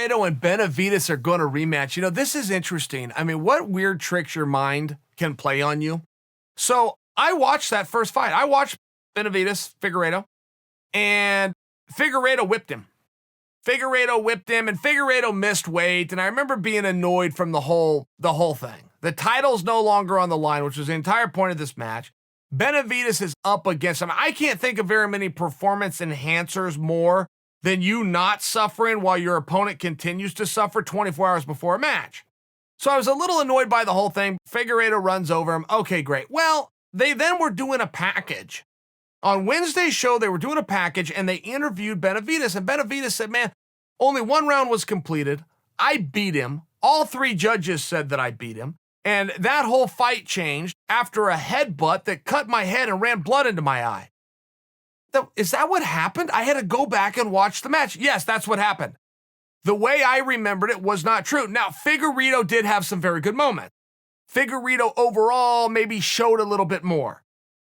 Figueiredo and Benavidez are going to rematch. You know, this is interesting. I mean, what weird tricks your mind can play on you. So I watched that first fight. I watched Benavidez, Figueiredo, and Figueiredo whipped him. And Figueiredo missed weight. And I remember being annoyed from the whole thing. The title's no longer on the line, which was the entire point of this match. Benavidez is up against him. I can't think of very many performance enhancers more than you not suffering while your opponent continues to suffer 24 hours before a match. So I was a little annoyed by the whole thing. Figueiredo runs over him. Okay, great. Well, they then were doing a package. On Wednesday's show, they were doing a package, and they interviewed Benavidez, and Benavidez said, man, only one round was completed. I beat him. All three judges said that I beat him, and that whole fight changed after a headbutt that cut my head and ran blood into my eye. Is that what happened? I had to go back and watch the match. Yes, that's what happened. The way I remembered it was not true. Now, Figueiredo did have some very good moments. Figueiredo overall maybe showed a little bit more.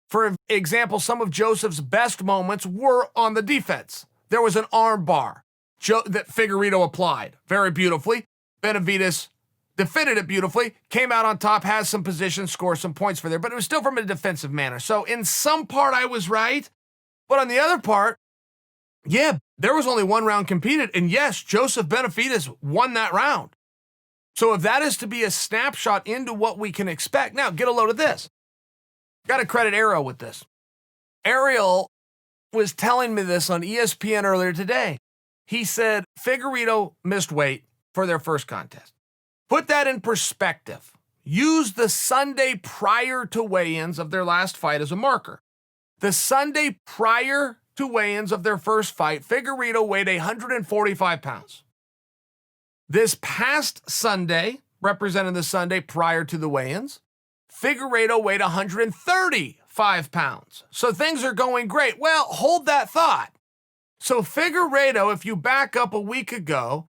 For example, some of Joseph's best moments were on the defense. There was an arm bar that Figueiredo applied very beautifully. Benavidez defended it beautifully, came out on top, has some position, scored some points for there, but it was still from a defensive manner. So in some part, I was right. But on the other part, yeah, there was only one round competed. And yes, Joseph Benavidez won that round. So if that is to be a snapshot into what we can expect, now get a load of this. Got to credit Ariel with this. Ariel was telling me this on ESPN earlier today. He said Figueiredo missed weight for their first contest. Put that in perspective. Use the Sunday prior to weigh-ins of their last fight as a marker. The Sunday prior to weigh-ins of their first fight, Figueiredo weighed 145 pounds. This past Sunday, representing the Sunday prior to the weigh-ins, Figueiredo weighed 135 pounds. So things are going great. Well, hold that thought. So Figueiredo, if you back up a week ago,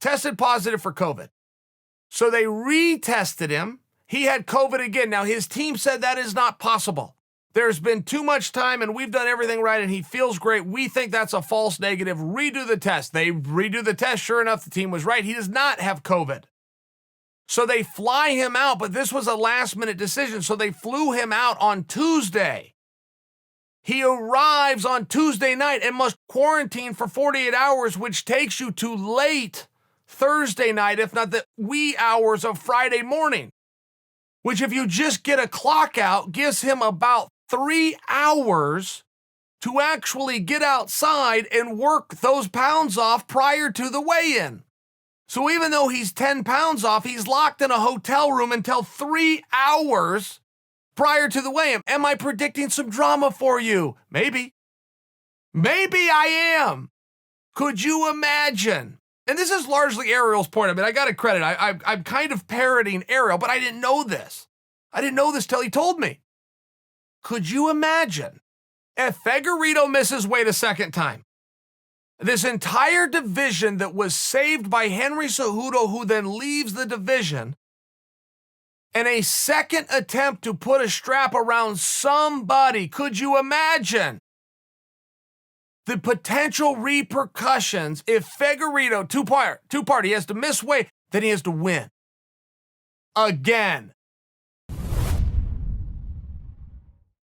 tested positive for COVID. So they retested him. He had COVID again. Now, his team said that is not possible. There's been too much time and we've done everything right and he feels great. We think that's a false negative. Redo the test. They redo the test. Sure enough, the team was right. He does not have COVID. So they fly him out, but this was a last-minute decision. So they flew him out on Tuesday. He arrives on Tuesday night and must quarantine for 48 hours, which takes you to late Thursday night, if not the wee hours of Friday morning, which if you just get a clock out, gives him about 3 hours to actually get outside and work those pounds off prior to the weigh-in. So even though he's 10 pounds off, he's locked in a hotel room until 3 hours prior to the weigh-in. Am I predicting some drama for you? Maybe. Maybe I am. Could you imagine? And this is largely Ariel's point. I mean, I got to credit. I'm kind of parroting Ariel, but I didn't know this. I didn't know this till he told me. Could you imagine if Figueiredo misses weight a second time? This entire division that was saved by Henry Cejudo, who then leaves the division, and a second attempt to put a strap around somebody. Could you imagine the potential repercussions if Figueiredo, two-part, he has to miss weight, then he has to win. Again.